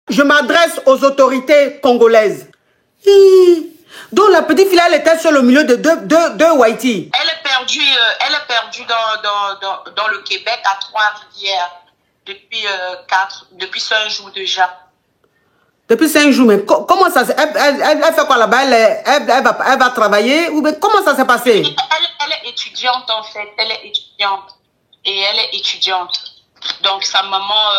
Je m'adresse aux autorités congolaises. Donc la petite fille, elle était sur le milieu de deux Whitey. Elle est perdue dans le Québec à Trois-Rivières depuis 5 jours déjà. Depuis 5 jours, mais comment ça elle fait quoi là-bas? Elle va travailler ou comment ça s'est passé? Elle est étudiante en fait, elle est étudiante. Et elle est étudiante. Donc sa maman,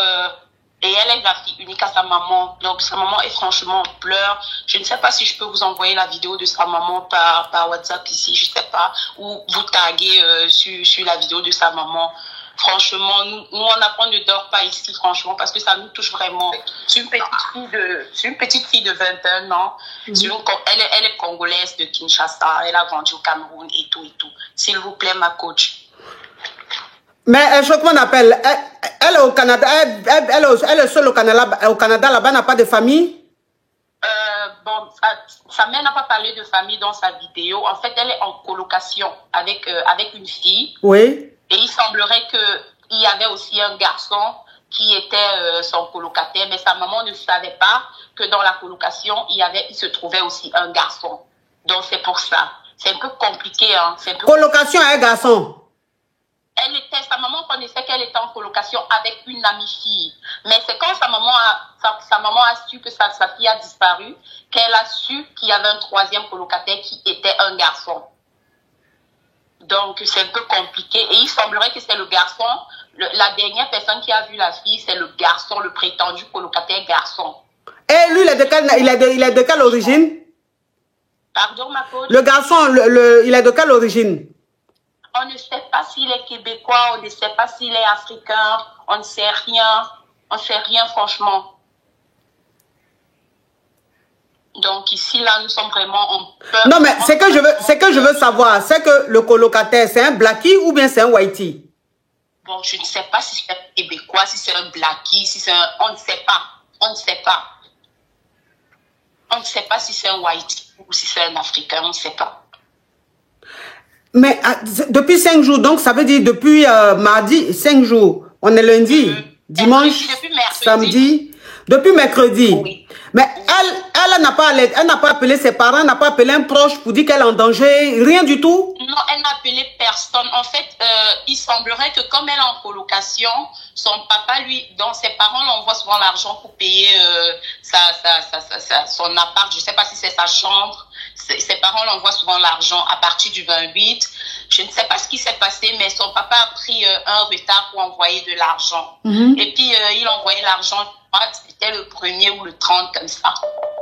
et elle est la fille unique à sa maman. Donc sa maman est franchement en pleurs. Je ne sais pas si je peux vous envoyer la vidéo de sa maman par WhatsApp ici, je ne sais pas. Ou vous taguer sur la vidéo de sa maman. Franchement, nous on ne dort pas ici, franchement, parce que ça nous touche vraiment. C'est une petite fille de 21 ans. Elle est congolaise de Kinshasa. Elle a grandi au Cameroun et tout et tout. S'il vous plaît, ma coach. Mais je comment on appelle? Elle est au Canada. Elle est seule au Canada. Là-bas, n'a pas de famille? Bon, sa mère n'a pas parlé de famille dans sa vidéo. En fait, elle est en colocation avec une fille. Oui. Et il semblerait qu'il y avait aussi un garçon qui était son colocataire, mais sa maman ne savait pas que dans la colocation, il se trouvait aussi un garçon. Donc c'est pour ça. C'est un peu compliqué. Hein. Colocation à un garçon? Sa maman connaissait qu'elle était en colocation avec une amie fille. Mais c'est quand sa maman a su que sa fille a disparu, qu'elle a su qu'il y avait un troisième colocataire qui était un garçon. Donc, c'est un peu compliqué. Et il semblerait que c'est le garçon, la dernière personne qui a vu la fille, c'est le garçon, le prétendu colocataire garçon. Et lui, il est de quelle origine? Pardon, ma coach? Le garçon, il est de quelle origine? On ne sait pas s'il est québécois, on ne sait pas s'il est africain, on ne sait rien. On ne sait rien, franchement. Donc ici, là, nous sommes vraiment en peur. Non, mais ce que je veux savoir, c'est que le colocataire, c'est un blackie ou bien c'est un whitey? Bon, je ne sais pas si c'est un québécois, si c'est un blackie, si c'est un... On ne sait pas. On ne sait pas. On ne sait pas si c'est un whitey ou si c'est un africain, on ne sait pas. Mais depuis 5 jours, donc ça veut dire depuis mardi, 5 jours. On est lundi, dimanche, depuis mercredi. Samedi, depuis mercredi. Oui. Mais elle n'a pas appelé ses parents, n'a pas appelé un proche pour dire qu'elle est en danger, rien du tout? Non, elle n'a appelé personne. En fait, il semblerait que comme elle est en colocation, son papa, lui, donc ses parents l'envoient souvent l'argent pour payer son appart. Je ne sais pas si c'est sa chambre. Ses parents l'envoient souvent l'argent à partir du 28. Je ne sais pas ce qui s'est passé, mais son papa a pris un retard pour envoyer de l'argent. Et puis, il envoyait l'argent, c'était le 1er ou le 30, comme ça.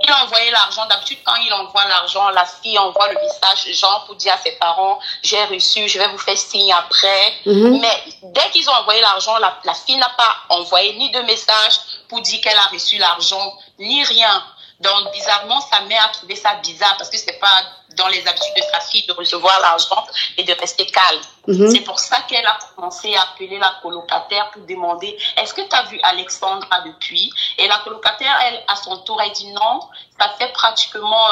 Il a envoyé l'argent. D'habitude, quand il envoie l'argent, la fille envoie le message, genre, pour dire à ses parents, j'ai reçu, je vais vous faire signe après. Mais dès qu'ils ont envoyé l'argent, la fille n'a pas envoyé ni de message pour dire qu'elle a reçu l'argent, ni rien. Donc, bizarrement, sa mère a trouvé ça bizarre parce que c'est pas dans les habitudes de sa fille de recevoir l'argent et de rester calme. C'est pour ça qu'elle a commencé à appeler la colocataire pour demander, est-ce que tu as vu Alexandra depuis? Et la colocataire, elle, à son tour, elle dit non, ça fait pratiquement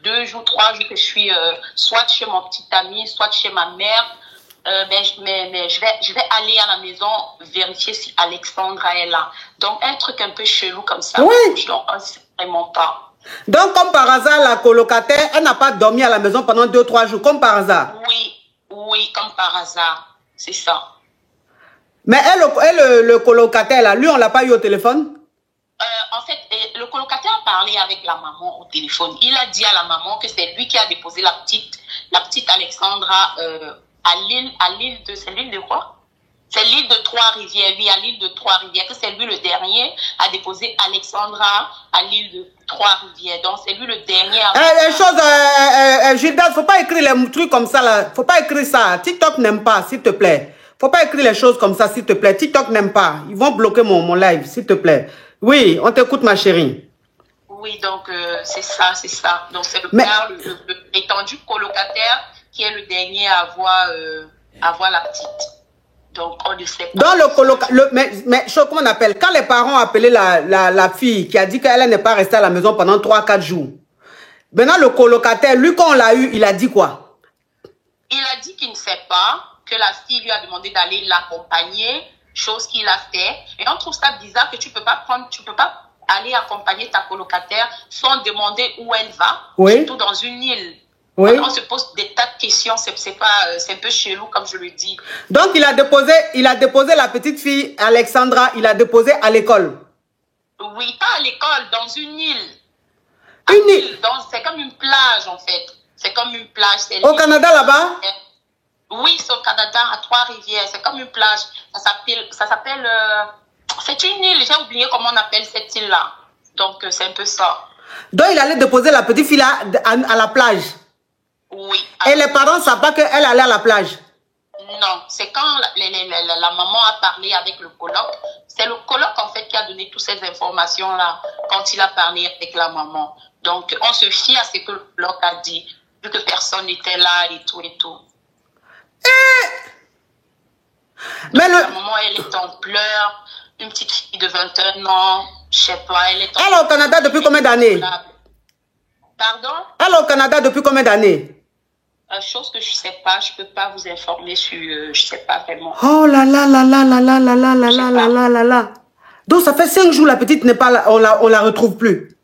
2 jours, 3 jours que je suis soit chez mon petit ami, soit chez ma mère. Mais je vais aller à la maison vérifier si Alexandra est là. Donc, un truc un peu chelou comme ça. Oui. Donc, on ne sait vraiment pas. Donc, comme par hasard, la colocataire, elle n'a pas dormi à la maison pendant 2-3 jours, comme par hasard. Oui, comme par hasard. C'est ça. Mais le colocataire, là, lui, on ne l'a pas eu au téléphone? En fait, le colocataire a parlé avec la maman au téléphone. Il a dit à la maman que c'est lui qui a déposé la petite Alexandra à l'île de... C'est l'île de quoi? C'est l'île de Trois-Rivières. Oui, à l'île de Trois-Rivières. Que c'est lui le dernier à déposer Alexandra à l'île de Trois-Rivières. Donc, c'est lui le dernier à... Gilda, il ne faut pas écrire les trucs comme ça, là. Il ne faut pas écrire ça. TikTok n'aime pas, s'il te plaît. Il ne faut pas écrire les choses comme ça, s'il te plaît. TikTok n'aime pas. Ils vont bloquer mon live, s'il te plaît. Oui, on t'écoute, ma chérie. Oui, donc, c'est ça, c'est ça. Donc, c'est le père, le étendu colocataire qui est le dernier à avoir la petite. Donc, on ne sait pas. Dans le colocataire, mais comment on appelle? Quand les parents ont appelé la fille qui a dit qu'elle n'est pas restée à la maison pendant 3-4 jours. Maintenant, le colocataire, lui, quand on l'a eu, il a dit quoi? Il a dit qu'il ne sait pas, que la fille lui a demandé d'aller l'accompagner, chose qu'il a fait. Et on trouve ça bizarre que tu peux pas aller accompagner ta colocataire sans demander où elle va, Oui. surtout dans une île. Oui. On se pose des tas de questions, c'est un peu chelou comme je le dis. Donc il a déposé la petite fille Alexandra, il a déposé à l'école. Oui, pas à l'école, dans une île. Une île. C'est comme une plage en fait. C'est comme une plage. Au Canada là-bas? Oui, c'est au Canada, à Trois-Rivières. C'est comme une plage. Ça s'appelle. C'est une île. J'ai oublié comment on appelle cette île-là. Donc c'est un peu ça. Donc il allait déposer la petite fille là à la plage. Oui. Et les parents ne savent pas qu'elle allait à la plage. Non, c'est quand la maman a parlé avec le coloc. C'est le coloc en fait qui a donné toutes ces informations-là quand il a parlé avec la maman. Donc on se fie à ce que le coloc a dit, vu que personne n'était là et tout et tout. Mais la maman, elle est en pleurs, une petite fille de 21 ans, je sais pas, elle est Elle est au Canada depuis combien d'années? Pardon? Elle est au Canada depuis combien d'années? Chose que je sais pas, je peux pas vous informer sur, je sais pas vraiment. Oh là là là là là là là là là là là là là là. Donc ça fait 5 jours la petite n'est pas là, on la retrouve plus.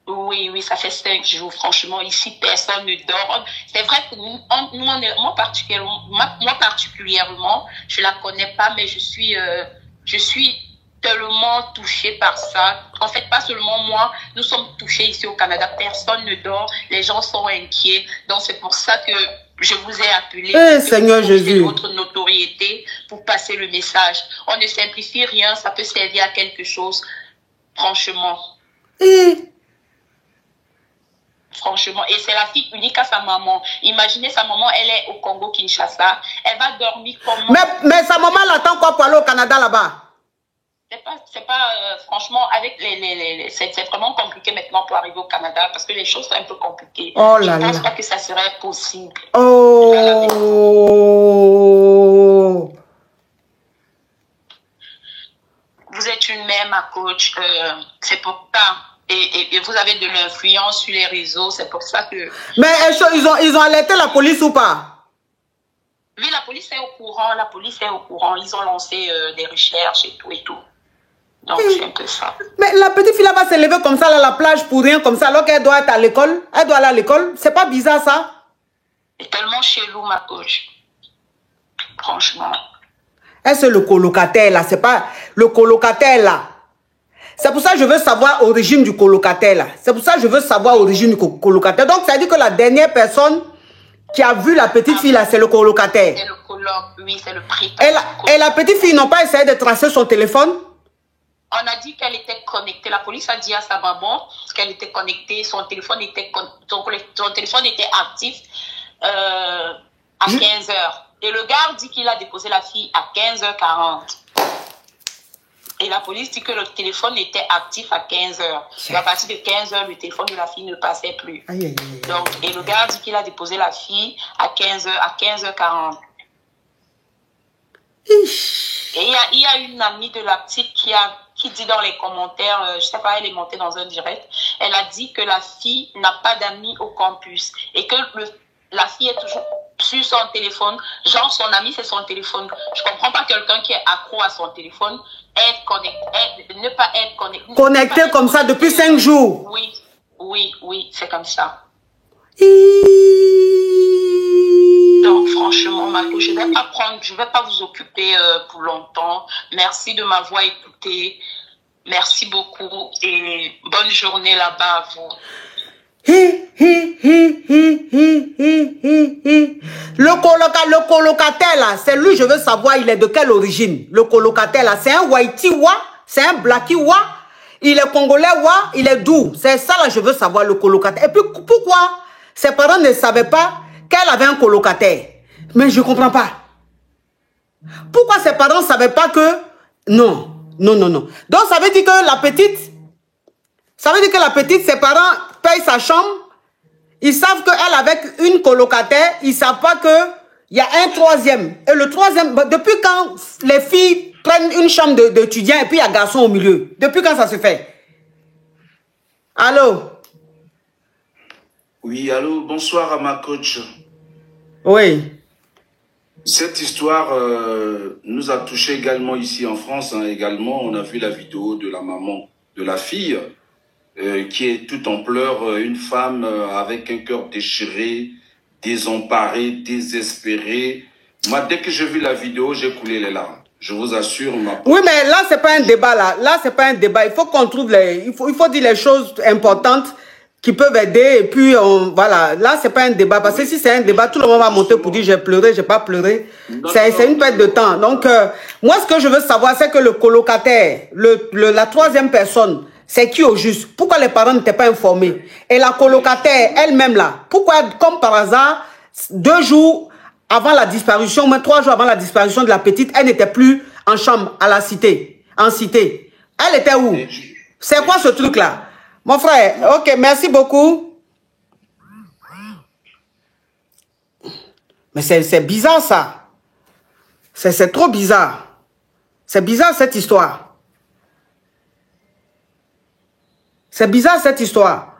Oui, oui, ça fait 5 jours. Franchement, ici, personne ne dort. C'est vrai que moi particulièrement, je la connais pas, mais je suis tellement touchée par ça. En fait, pas seulement moi, nous sommes touchés ici au Canada. Personne ne dort. Les gens sont inquiets. Donc, c'est pour ça que je vous ai appelé. Seigneur Jésus. Votre notoriété pour passer le message. On ne simplifie rien. Ça peut servir à quelque chose. Franchement. Franchement, et c'est la fille unique à sa maman. Imaginez, sa maman, elle est au Congo-Kinshasa. Elle va dormir comment? Mais sa maman l'attend quoi pour aller au Canada là-bas? C'est pas franchement, avec c'est vraiment compliqué maintenant pour arriver au Canada parce que les choses sont un peu compliquées. Oh là là. Je pense pas que ça serait possible. Oh. Vous êtes une mère, ma coach. C'est pour ça. Et vous avez de l'influence sur les réseaux. C'est pour ça que... Mais ils ont alerté la police ou pas? Oui, la police est au courant. La police est au courant. Ils ont lancé des recherches et tout et tout. Donc, c'est un peu ça. Mais la petite fille là va se lever comme ça à la plage pour rien comme ça alors qu'elle doit être à l'école. Elle doit aller à l'école. C'est pas bizarre ça? C'est tellement chelou, ma coach. Franchement. Est-ce le colocataire là? C'est pas le colocataire là. C'est pour ça que je veux savoir l'origine du colocataire là. C'est pour ça que je veux savoir l'origine du colocataire. Donc, ça veut dire que la dernière personne qui a vu la petite fille là, c'est le colocataire. C'est le coloc, oui, c'est le prix. Et la petite fille n'ont pas essayé de tracer son téléphone? On a dit qu'elle était connectée. La police a dit à sa maman qu'elle était connectée. Son téléphone était actif à 15h. Et le gars dit qu'il a déposé la fille à 15h40. Et la police dit que le téléphone était actif à 15h. Et à partir de 15h, le téléphone de la fille ne passait plus. Donc, et le gars dit qu'il a déposé la fille à 15h40. Et il y a une amie de la petite qui dit dans les commentaires, je sais pas, elle est montée dans un direct, elle a dit que la fille n'a pas d'amis au campus et que la fille est toujours sur son téléphone, genre son ami c'est son téléphone. Je comprends pas quelqu'un qui est accro à son téléphone, ne pas être connecté. Connecté comme ça depuis 5 jours. Oui, c'est comme ça. Donc franchement, Marco, je vais pas vous occuper pour longtemps. Merci de m'avoir écouté. Merci beaucoup et bonne journée là-bas à vous. Le colocataire là, c'est lui, je veux savoir, il est de quelle origine? Le colocataire là, c'est un Whitey-wa, c'est un Blackie-wa, il est Congolais-wa, il est d'où? C'est ça là, je veux savoir, le colocataire. Et puis pourquoi ses parents ne savaient pas qu'elle avait un colocataire? Mais je ne comprends pas. Pourquoi ses parents ne savaient pas que... Non. Donc ça veut dire que la petite, ses parents payent sa chambre. Ils savent qu'elle avec une colocataire, ils ne savent pas qu'il y a un troisième. Et le troisième, depuis quand les filles prennent une chambre d'étudiant et puis il y a un garçon au milieu? Depuis quand ça se fait? Allô? Oui, allô, bonsoir à ma coach. Oui. Cette histoire nous a touché également ici en France. Également, on a vu la vidéo de la maman de la fille, qui est toute en pleurs, une femme avec un cœur déchiré, désemparé, désespéré. Moi, dès que j'ai vu la vidéo, j'ai coulé les larmes. Je vous assure. Oui, mais là, c'est pas un débat. Là, c'est pas un débat. Il faut qu'on trouve il faut dire les choses importantes qui peuvent aider. Et puis, voilà. Là, c'est pas un débat. Parce que si c'est un débat, tout le monde va monter pour dire j'ai pleuré, j'ai pas pleuré. C'est une perte de temps. Donc, moi, ce que je veux savoir, c'est que le colocataire, la troisième personne, c'est qui au juste? Pourquoi les parents n'étaient pas informés? Et la colocataire elle-même là, pourquoi, comme par hasard, 2 jours avant la disparition, même 3 jours avant la disparition de la petite, elle n'était plus en chambre à la cité, en cité. Elle était où? C'est quoi ce truc-là? Mon frère, ok, merci beaucoup. Mais c'est bizarre ça. C'est trop bizarre. C'est bizarre cette histoire. C'est bizarre cette histoire.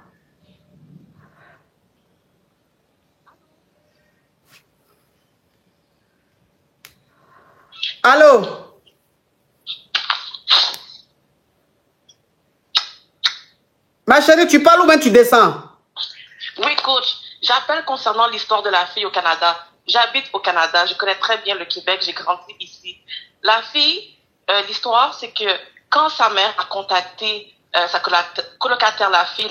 Allô? Ma chérie, tu parles ou bien tu descends? Oui, coach. J'appelle concernant l'histoire de la fille au Canada. J'habite au Canada. Je connais très bien le Québec. J'ai grandi ici. La fille, l'histoire, c'est que quand sa mère a contacté sa colocataire, la fille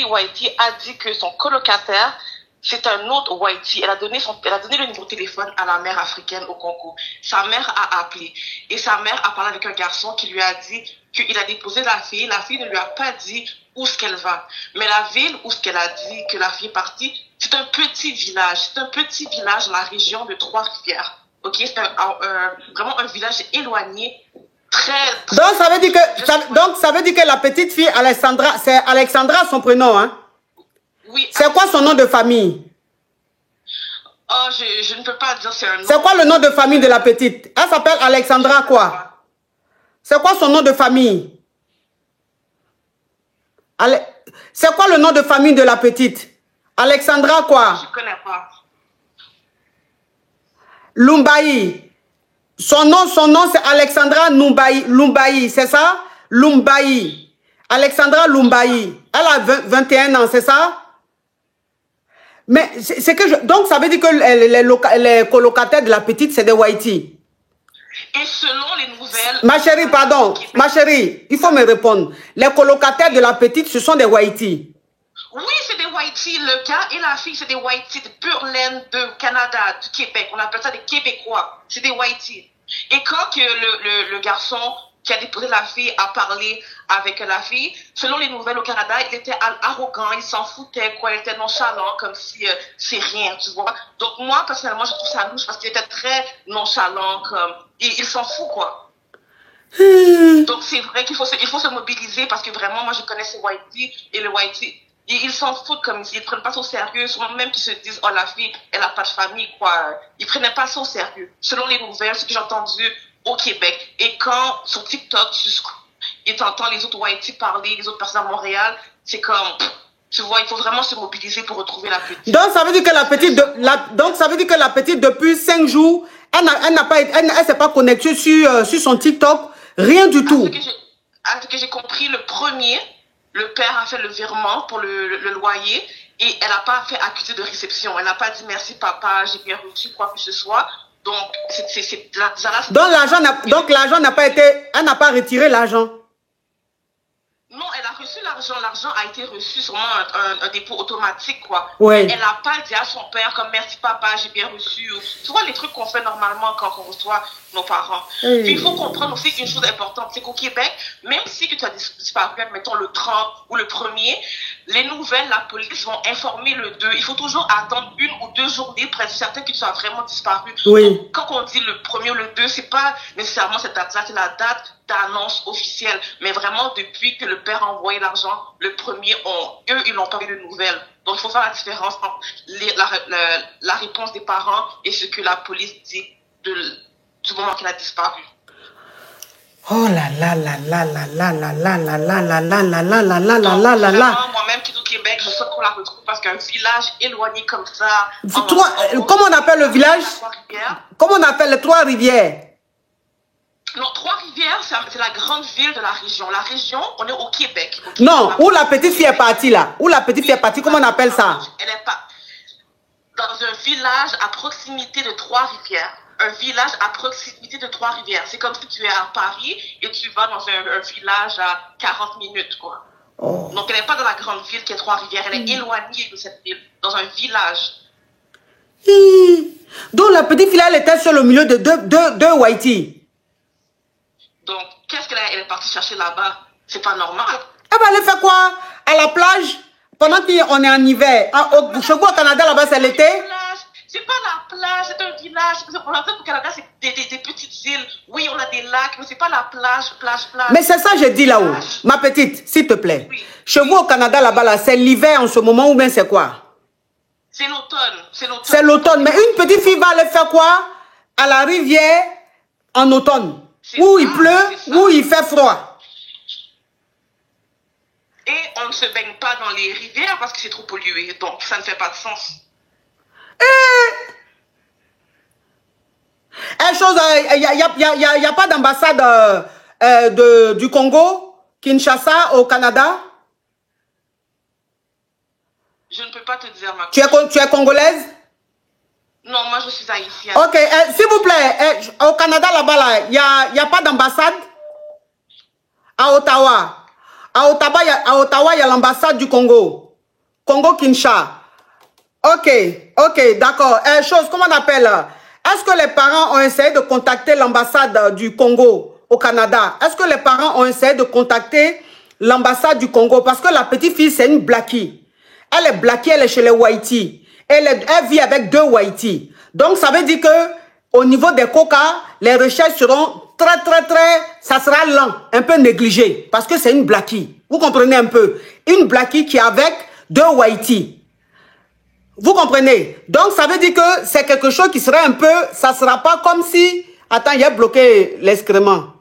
Whitey a dit que son colocataire, c'est un autre Whitey. Elle a donné le numéro de téléphone à la mère africaine au Congo. Sa mère a appelé. Et sa mère a parlé avec un garçon qui lui a dit qu'il a déposé la fille. La fille ne lui a pas dit où est-ce qu'elle va. Mais la ville où est-ce qu'elle a dit que la fille est partie, c'est un petit village. C'est un petit village dans la région de Trois-Rivières. Ok, c'est vraiment un village éloigné. Donc ça veut dire que la petite fille Alexandra, c'est Alexandra son prénom, hein? Oui. C'est quoi son nom de famille? Oh, je ne peux pas dire c'est un nom. C'est quoi le nom de famille de la petite? Elle s'appelle Alexandra quoi? C'est quoi son nom de famille? C'est quoi le nom de famille de la petite? Alexandra quoi? Je ne connais pas. Lumbayi. Son nom c'est Alexandra Lumbayi, c'est ça? Lumbayi. Alexandra Lumbayi. Elle a 21 ans, c'est ça? Mais c'est que donc ça veut dire que les colocataires de la petite, c'est des Whitey. Et selon les nouvelles... Ma chérie, pardon. Ma chérie, il faut me répondre. Les colocataires de la petite, ce sont des Whitey. Oui, c'est des Whitey. Le gars et la fille, c'est des Whitey de pure laine de Canada, du Québec. On appelle ça des Québécois. C'est des Whitey. Et quand que le garçon qui a déposé la fille a parlé avec la fille, selon les nouvelles au Canada, il était arrogant, il s'en foutait, quoi, il était nonchalant, comme si c'est rien, tu vois. Donc moi, personnellement, je trouve ça louche parce qu'il était très nonchalant, comme, il s'en fout, quoi. Donc c'est vrai qu'il faut se mobiliser parce que vraiment, moi, je connais ces Whitey et le Whitey, ils s'en foutent comme ils ne prennent pas ça au sérieux, souvent même qu'ils se disent, oh la fille, elle n'a pas de famille, quoi. Ils ne prenaient pas ça au sérieux. Selon les nouvelles, ce que j'ai entendu au Québec. Et quand sur TikTok, et t'entends les autres Whitey parler, les autres personnes à Montréal, c'est comme, tu vois, il faut vraiment se mobiliser pour retrouver la petite. Donc ça veut dire que la petite, depuis 5 jours, elle s'est pas connectée sur son TikTok, rien du tout. À ce que j'ai compris, le père a fait le virement pour le loyer et elle n'a pas fait accusé de réception. Elle n'a pas dit merci papa, j'ai bien reçu quoi que ce soit. Donc, donc l'argent n'a pas été, elle n'a pas retiré l'argent. Non, elle a reçu l'argent. L'argent a été reçu sûrement un dépôt automatique, quoi. Ouais. Elle n'a pas dit à son père comme merci papa, j'ai bien reçu. Tu vois les trucs qu'on fait normalement quand on reçoit nos parents. Oui. Puis il faut comprendre aussi une chose importante, c'est qu'au Québec, même si tu as disparu, mettons le 30 ou le 1er, les nouvelles, la police vont informer le 2. Il faut toujours attendre 1 ou 2 journées pour être certain que tu as vraiment disparu. Oui. Donc, quand on dit le 1er ou le 2, c'est pas nécessairement cette date-là, c'est la date d'annonce officielle. Mais vraiment, depuis que le père a envoyé l'argent, le 1er, eux, ils n'ont pas eu de nouvelles. Donc, il faut faire la différence entre la réponse des parents et ce que la police dit du moment qu'elle a disparu. Oh là là là là là là là là là là là là là là là là là là là. Moi-même qui est au Québec, je souhaite qu'on la retrouve parce qu'un village éloigné comme ça. Comment on appelle le village? Comment on appelle les Trois-Rivières? Non, Trois-Rivières, c'est la grande ville de la région. La région, on est au Québec. Non, où la petite fille est partie là. Où la petite fille est partie, comment on appelle ça? Elle n'est pas dans un village à proximité de Trois-Rivières. Un village à proximité de Trois-Rivières. C'est comme si tu es à Paris et tu vas dans un village à 40 minutes, quoi. Oh. Donc, elle n'est pas dans la grande ville qui est Trois-Rivières. Elle est éloignée de cette ville, dans un village. Donc, la petite fille, elle était sur le milieu de deux Whitey. Donc, qu'est-ce qu'elle est partie chercher là-bas? C'est pas normal. Eh ben, elle fait quoi? À la plage? Pendant qu'on est en hiver. Chez vous, au Canada, là-bas, c'est l'été? C'est pas la plage, c'est un village. Au Canada, c'est des petites îles. Oui, on a des lacs, mais c'est pas la plage. Mais c'est ça que je dis là-haut. Ma petite, s'il te plaît. Oui. Chez vous, au Canada, là-bas, là, c'est l'hiver en ce moment ou bien c'est quoi? C'est l'automne. C'est l'automne. Mais une petite fille va aller faire quoi? À la rivière en automne. Où il pleut, où il fait froid. Et on ne se baigne pas dans les rivières parce que c'est trop pollué. Donc, ça ne fait pas de sens. Il n'y a pas d'ambassade du Congo, Kinshasa, au Canada? Je ne peux pas te dire, ma Tu es congolaise? Non, moi je suis haïtienne. Ok, s'il vous plaît, au Canada là-bas, il n'y a pas d'ambassade? À Ottawa. À Ottawa, il y a l'ambassade du Congo. Congo-Kinshasa. Ok, d'accord. Comment on appelle? Est-ce que les parents ont essayé de contacter l'ambassade du Congo au Canada? Est-ce que les parents ont essayé de contacter l'ambassade du Congo? Parce que la petite fille, c'est une blackie. Elle est blackie, elle est chez les Whitey. Elle vit avec deux Whitey. Donc, ça veut dire que au niveau des coca, les recherches seront ça sera lent, un peu négligé. Parce que c'est une blackie. Vous comprenez un peu? Une blackie qui est avec deux Whitey. Vous comprenez? Donc, ça veut dire que c'est quelque chose qui serait un peu... Ça ne sera pas comme si... Attends, il a bloqué l'excrément.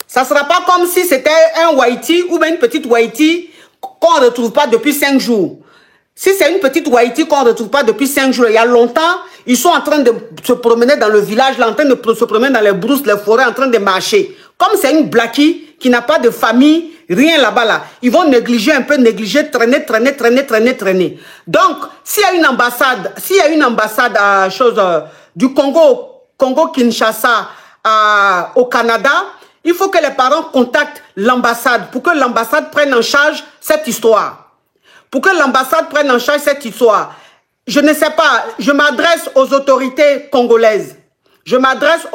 Ça ne sera pas comme si c'était un Whitey ou bien une petite Whitey qu'on ne retrouve pas depuis 5 jours. Si c'est une petite Whitey qu'on ne retrouve pas depuis 5 jours, il y a longtemps, ils sont en train de se promener dans le village, là, en train de se promener dans les brousses, les forêts, en train de marcher. Comme c'est une blackie qui n'a pas de famille, rien là-bas, là. Ils vont négliger un peu, traîner. Donc, s'il y a une ambassade, du Congo-Kinshasa au Canada, il faut que les parents contactent l'ambassade pour que l'ambassade prenne en charge cette histoire. Je ne sais pas, je m'adresse aux autorités congolaises. Je m'adresse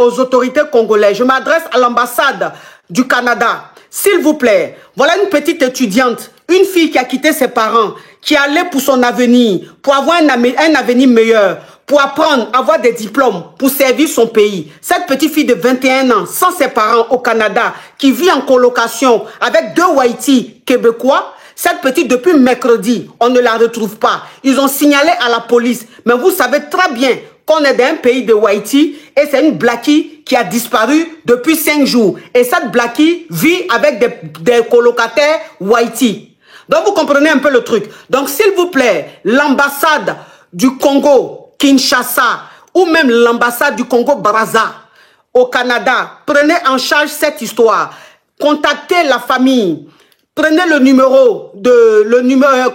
à l'ambassade du Canada. S'il vous plaît, voilà une petite étudiante, une fille qui a quitté ses parents, qui allait pour son avenir, pour avoir un avenir meilleur, pour apprendre, avoir des diplômes, pour servir son pays. Cette petite fille de 21 ans, sans ses parents au Canada, qui vit en colocation avec deux Whitey québécois, cette petite, depuis mercredi, on ne la retrouve pas. Ils ont signalé à la police. Mais vous savez très bien qu'on est dans un pays de Whitey et c'est une blackie qui a disparu depuis 5 jours. Et cette blackie vit avec des colocataires Whitey. Donc vous comprenez un peu le truc. Donc s'il vous plaît, l'ambassade du Congo, Kinshasa, ou même l'ambassade du Congo-Brazza au Canada, prenez en charge cette histoire. Contactez la famille. Prenez le numéro,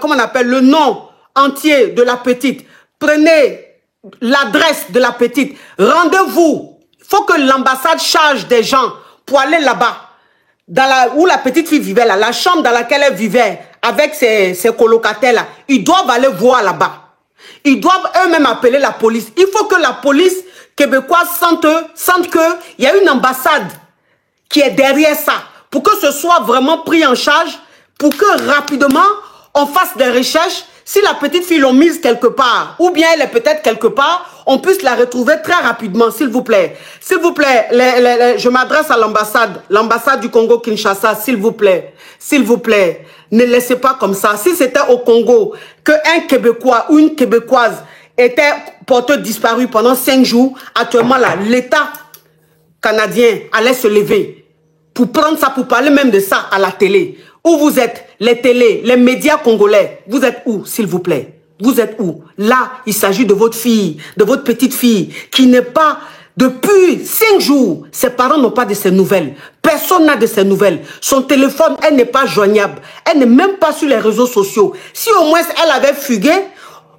comment on appelle, le nom entier de la petite. Prenez l'adresse de la petite. Rendez-vous. Il faut que l'ambassade charge des gens pour aller là-bas. Où la petite fille vivait, là, la chambre dans laquelle elle vivait, avec ses colocataires, là. Ils doivent aller voir là-bas. Ils doivent eux-mêmes appeler la police. Il faut que la police québécoise sente qu'il y a une ambassade qui est derrière ça. Pour que ce soit vraiment pris en charge, pour que rapidement, on fasse des recherches. Si la petite fille l'ont mise quelque part, ou bien elle est peut-être quelque part, on puisse la retrouver très rapidement, s'il vous plaît. S'il vous plaît, je m'adresse à l'ambassade du Congo-Kinshasa, s'il vous plaît. S'il vous plaît, ne laissez pas comme ça. Si c'était au Congo, qu'un Québécois ou une Québécoise était porté disparu pendant 5 jours, actuellement là, l'État canadien allait se lever pour prendre ça, pour parler même de ça à la télé. Où vous êtes, les télés, les médias congolais, vous êtes où, s'il vous plaît? Vous êtes où? Là, il s'agit de votre fille, de votre petite fille, qui n'est pas Depuis 5 jours, ses parents n'ont pas de ses nouvelles. Personne n'a de ses nouvelles. Son téléphone, elle n'est pas joignable. Elle n'est même pas sur les réseaux sociaux. Si au moins elle avait fugué,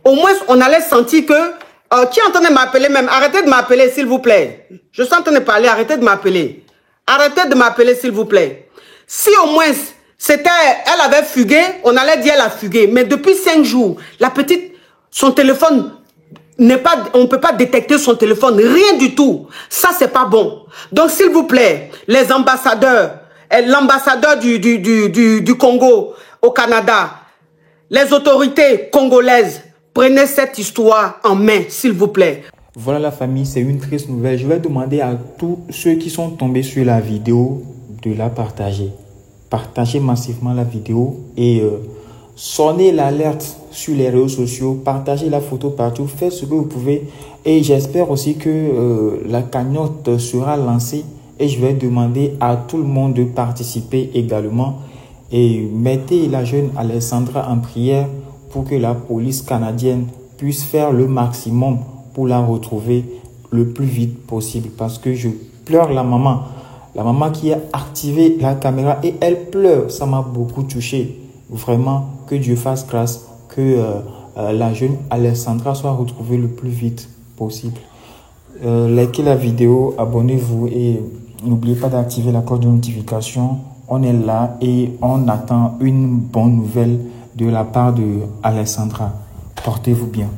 au moins on allait sentir que... qui est en train de m'appeler même? Arrêtez de m'appeler, s'il vous plaît. Je suis en train de parler, arrêtez de m'appeler. Arrêtez de m'appeler, s'il vous plaît. Si au moins elle avait fugué, on allait dire elle a fugué. Mais depuis 5 jours, la petite, son téléphone... on ne peut pas détecter son téléphone, rien du tout. Ça, c'est pas bon. Donc, s'il vous plaît, les ambassadeurs, l'ambassadeur du Congo au Canada, les autorités congolaises, prenez cette histoire en main, s'il vous plaît. Voilà la famille, c'est une triste nouvelle. Je vais demander à tous ceux qui sont tombés sur la vidéo de la partager. Partagez massivement la vidéo et sonnez l'alerte sur les réseaux sociaux, partagez la photo partout, faites ce que vous pouvez. Et j'espère aussi que la cagnotte sera lancée et je vais demander à tout le monde de participer également. Et mettez la jeune Alessandra en prière pour que la police canadienne puisse faire le maximum pour la retrouver le plus vite possible. Parce que je pleure la maman qui a activé la caméra et elle pleure. Ça m'a beaucoup touché. Vraiment, que Dieu fasse grâce, que la jeune Alessandra soit retrouvée le plus vite possible. Likez la vidéo, abonnez-vous et n'oubliez pas d'activer la cloche de notification. On est là et on attend une bonne nouvelle de la part de Alessandra. Portez-vous bien.